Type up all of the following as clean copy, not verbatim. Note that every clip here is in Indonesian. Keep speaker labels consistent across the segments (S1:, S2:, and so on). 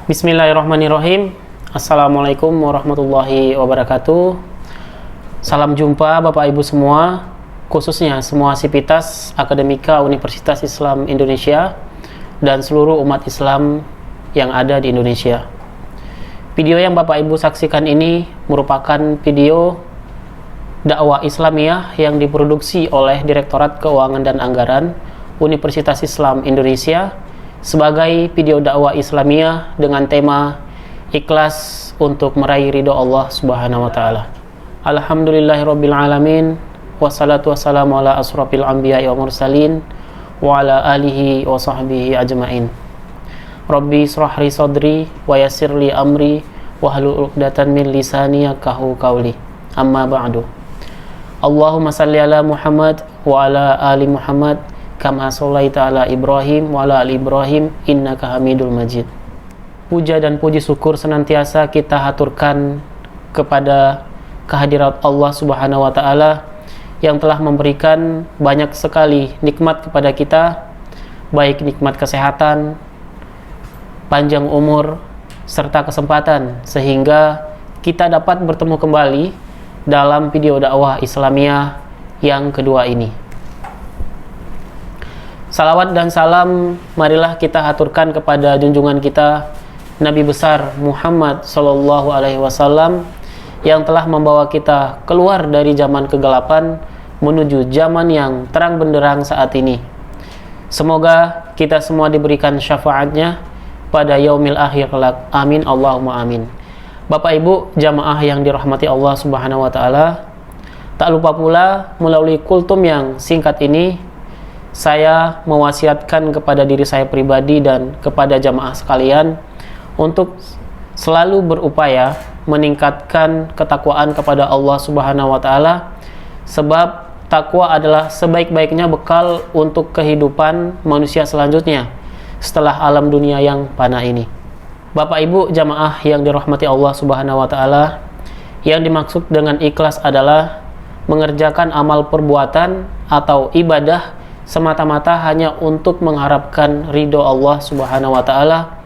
S1: Bismillahirrahmanirrahim. Assalamualaikum warahmatullahi wabarakatuh. Salam jumpa Bapak Ibu semua, khususnya semua sivitas akademika Universitas Islam Indonesia dan seluruh umat Islam yang ada di Indonesia. Video yang Bapak Ibu saksikan ini merupakan video dakwah Islamiyah yang diproduksi oleh Direktorat Keuangan dan Anggaran Universitas Islam Indonesia sebagai video dakwah Islamiyah dengan tema ikhlas untuk meraih ridho Allah Subhanahu wa taala. Alhamdulillahirabbil alamin, wassalatu wassalamu ala asrofil anbiya'i wa mursalin wa ala alihi wa sahbihi ajmain. Rabbi israhli sadri wa yassirli amri wahlul 'uqdatam min lisani yafqahu qawli. Amma ba'du. Allahumma salli ala Muhammad wa ala ali Muhammad kama shallaita ala Ibrahim wa ala ali Ibrahim innaka Hamidul Majid. Puja dan puji syukur senantiasa kita haturkan kepada kehadirat Allah Subhanahu wa taala yang telah memberikan banyak sekali nikmat kepada kita, baik nikmat kesehatan, panjang umur, serta kesempatan, sehingga kita dapat bertemu kembali dalam video dakwah Islamiyah yang kedua ini. Salawat dan salam marilah kita haturkan kepada junjungan kita Nabi besar Muhammad Sallallahu Alaihi Wasallam yang telah membawa kita keluar dari zaman kegelapan menuju zaman yang terang benderang saat ini. Semoga kita semua diberikan syafaatnya pada yaumil akhir kelak. Amin Allahumma amin. Bapak Ibu jamaah yang dirahmati Allah Subhanahu wa taala, tak lupa pula melalui kultum yang singkat ini saya mewasiatkan kepada diri saya pribadi dan kepada jamaah sekalian untuk selalu berupaya meningkatkan ketakwaan kepada Allah Subhanahu wa taala, sebab takwa adalah sebaik-baiknya bekal untuk kehidupan manusia selanjutnya setelah alam dunia yang fana ini. Bapak Ibu jamaah yang dirahmati Allah Subhanahu wa taala, yang dimaksud dengan ikhlas adalah mengerjakan amal perbuatan atau ibadah semata-mata hanya untuk mengharapkan ridho Allah Subhanahu wa taala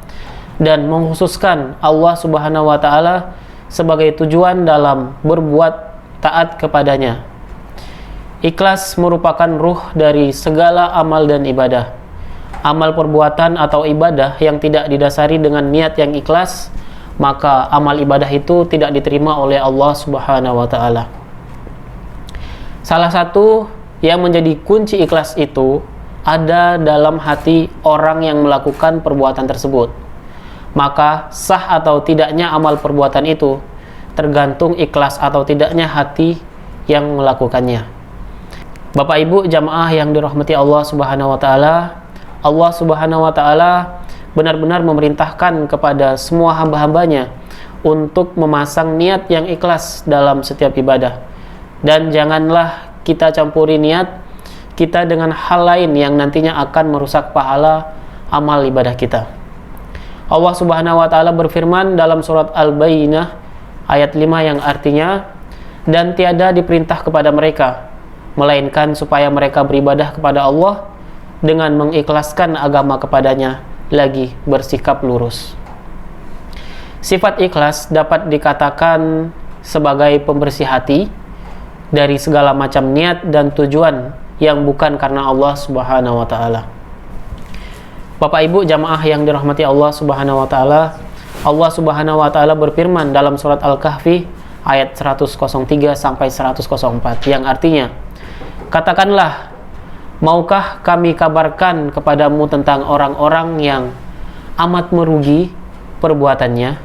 S1: dan mengkhususkan Allah Subhanahu wa taala sebagai tujuan dalam berbuat taat kepadanya. Ikhlas merupakan ruh dari segala amal dan ibadah. Amal perbuatan atau ibadah yang tidak didasari dengan niat yang ikhlas, maka amal ibadah itu tidak diterima oleh Allah Subhanahu wa taala. Salah satu yang menjadi kunci ikhlas itu ada dalam hati orang yang melakukan perbuatan tersebut. Maka sah atau tidaknya amal perbuatan itu tergantung ikhlas atau tidaknya hati yang melakukannya. Bapak Ibu jamaah yang dirahmati Allah Subhanahu wa taala, Allah Subhanahu wa taala benar-benar memerintahkan kepada semua hamba-hambanya untuk memasang niat yang ikhlas dalam setiap ibadah. Dan janganlah kita campuri niat kita dengan hal lain yang nantinya akan merusak pahala amal ibadah kita. Allah Subhanahu wa taala berfirman dalam surat Al-Bayyinah ayat 5 yang artinya, dan tiada diperintah kepada mereka melainkan supaya mereka beribadah kepada Allah dengan mengikhlaskan agama kepadanya lagi bersikap lurus. Sifat ikhlas dapat dikatakan sebagai pembersih hati dari segala macam niat dan tujuan yang bukan karena Allah Subhanahu wa taala. Bapak Ibu jamaah yang dirahmati Allah Subhanahu wa taala, Allah Subhanahu wa taala berfirman dalam surat Al-Kahfi ayat 103 sampai 104 yang artinya, katakanlah, maukah kami kabarkan kepadamu tentang orang-orang yang amat merugi perbuatannya,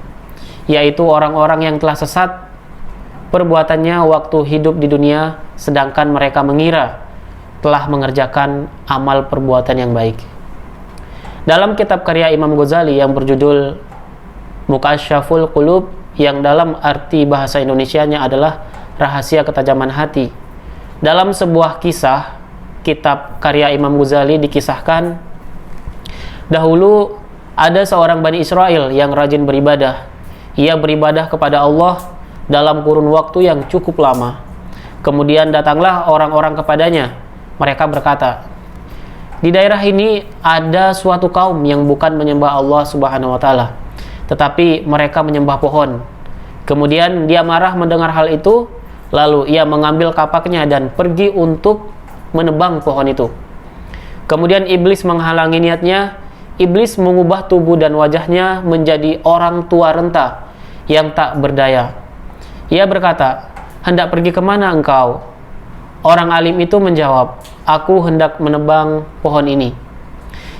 S1: yaitu orang-orang yang telah sesat perbuatannya waktu hidup di dunia, sedangkan mereka mengira telah mengerjakan amal perbuatan yang baik. Dalam kitab karya Imam Ghazali yang berjudul Mukasyaful Qulub, yang dalam arti bahasa Indonesianya adalah Rahasia Ketajaman Hati, dalam sebuah kisah kitab karya Imam Ghazali dikisahkan, dahulu ada seorang Bani Israel yang rajin beribadah. Ia beribadah kepada Allah dalam kurun waktu yang cukup lama. Kemudian datanglah orang-orang kepadanya. Mereka berkata, Di daerah ini ada suatu kaum yang bukan menyembah Allah Subhanahu wa taala, tetapi mereka menyembah pohon. Kemudian dia marah mendengar hal itu, lalu ia mengambil kapaknya dan pergi untuk menebang pohon itu. Kemudian iblis menghalangi niatnya. Iblis mengubah tubuh dan wajahnya menjadi orang tua renta yang tak berdaya. Ia berkata, "Hendak pergi kemana engkau?" Orang alim itu menjawab, "Aku hendak menebang pohon ini."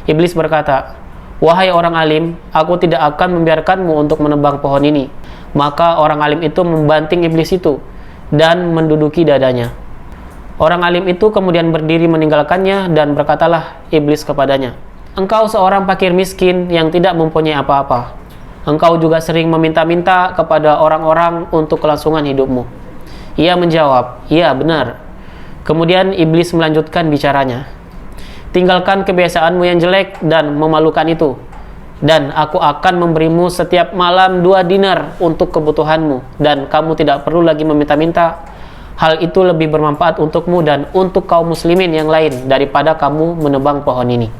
S1: Iblis berkata, "Wahai orang alim, aku tidak akan membiarkanmu untuk menebang pohon ini." Maka orang alim itu membanting iblis itu dan menduduki dadanya. Orang alim itu kemudian berdiri meninggalkannya dan berkatalah iblis kepadanya, "Engkau seorang fakir miskin yang tidak mempunyai apa-apa. Engkau juga sering meminta-minta kepada orang-orang untuk kelangsungan hidupmu." Ia menjawab, "Iya, benar." Kemudian iblis melanjutkan bicaranya, "Tinggalkan kebiasaanmu yang jelek dan memalukan itu, dan aku akan memberimu setiap malam 2 dinar untuk kebutuhanmu, dan kamu tidak perlu lagi meminta-minta. Hal itu lebih bermanfaat untukmu dan untuk kaum muslimin yang lain daripada kamu menebang pohon ini."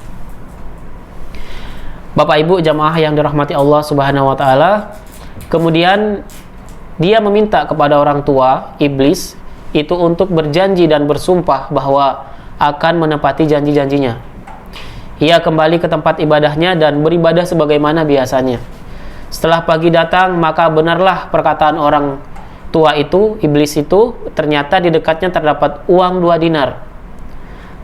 S1: Bapak Ibu jamaah yang dirahmati Allah Subhanahu wa taala, kemudian dia meminta kepada orang tua iblis itu untuk berjanji dan bersumpah bahwa akan menepati janji-janjinya. Ia kembali ke tempat ibadahnya dan beribadah sebagaimana biasanya. Setelah pagi datang, maka benarlah perkataan orang tua itu, iblis itu, ternyata di dekatnya terdapat uang 2 dinar.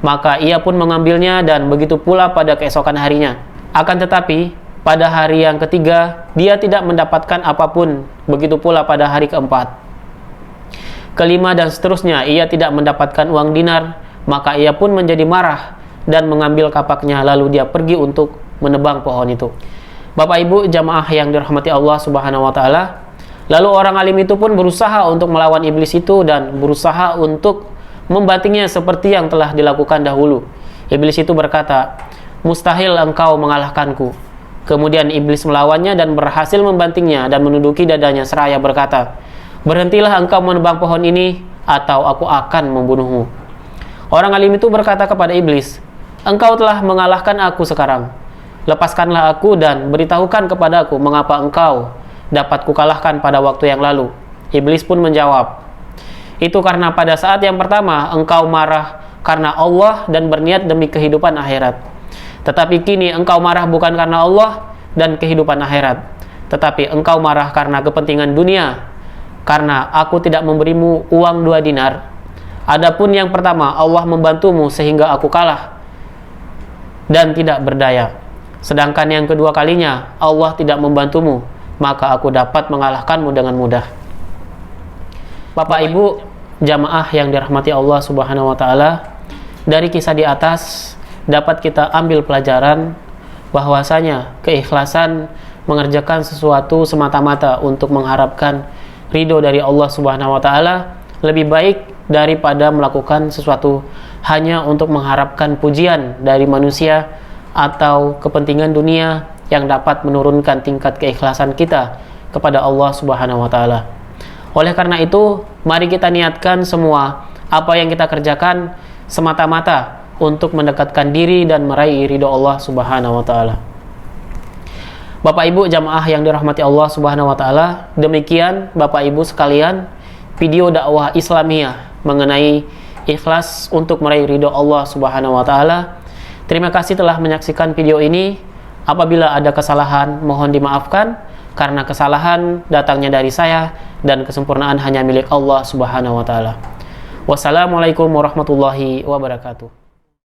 S1: Maka ia pun mengambilnya dan begitu pula pada keesokan harinya. Akan tetapi, pada hari yang ketiga, dia tidak mendapatkan apapun, begitu pula pada hari keempat. Kelima dan seterusnya, ia tidak mendapatkan uang dinar, maka ia pun menjadi marah dan mengambil kapaknya, lalu dia pergi untuk menebang pohon itu. Bapak Ibu jamaah yang dirahmati Allah Subhanahu wa taala, lalu orang alim itu pun berusaha untuk melawan iblis itu dan berusaha untuk membantingnya seperti yang telah dilakukan dahulu. Iblis itu berkata, "Mustahil engkau mengalahkanku." Kemudian iblis melawannya dan berhasil membantingnya dan menduduki dadanya seraya berkata, "Berhentilah engkau menebang pohon ini atau aku akan membunuhmu." Orang alim itu berkata kepada iblis, "Engkau telah mengalahkan aku sekarang. Lepaskanlah aku dan beritahukan kepadaku mengapa engkau dapat kukalahkan pada waktu yang lalu." Iblis pun menjawab, "Itu karena pada saat yang pertama engkau marah karena Allah dan berniat demi kehidupan akhirat. Tetapi kini engkau marah bukan karena Allah dan kehidupan akhirat, tetapi engkau marah karena kepentingan dunia, karena aku tidak memberimu uang 2 dinar. Adapun yang pertama, Allah membantumu sehingga aku kalah dan tidak berdaya. Sedangkan yang kedua kalinya, Allah tidak membantumu, maka aku dapat mengalahkanmu dengan mudah." Bapak Ibu jamaah yang dirahmati Allah Subhanahu wa taala, dari kisah di atas dapat kita ambil pelajaran bahwasanya keikhlasan mengerjakan sesuatu semata-mata untuk mengharapkan ridho dari Allah Subhanahu wa taala lebih baik daripada melakukan sesuatu hanya untuk mengharapkan pujian dari manusia atau kepentingan dunia yang dapat menurunkan tingkat keikhlasan kita kepada Allah Subhanahu wa taala. Oleh karena itu, mari kita niatkan semua apa yang kita kerjakan semata-mata untuk mendekatkan diri dan meraih ridho Allah Subhanahu wa taala. Bapak Ibu jamaah yang dirahmati Allah Subhanahu wa taala, demikian Bapak Ibu sekalian video dakwah Islamiyah mengenai ikhlas untuk meraih ridho Allah Subhanahu wa taala. Terima kasih telah menyaksikan video ini. Apabila ada kesalahan, mohon dimaafkan karena kesalahan datangnya dari saya dan kesempurnaan hanya milik Allah Subhanahu wa taala. Wassalamualaikum warahmatullahi wabarakatuh.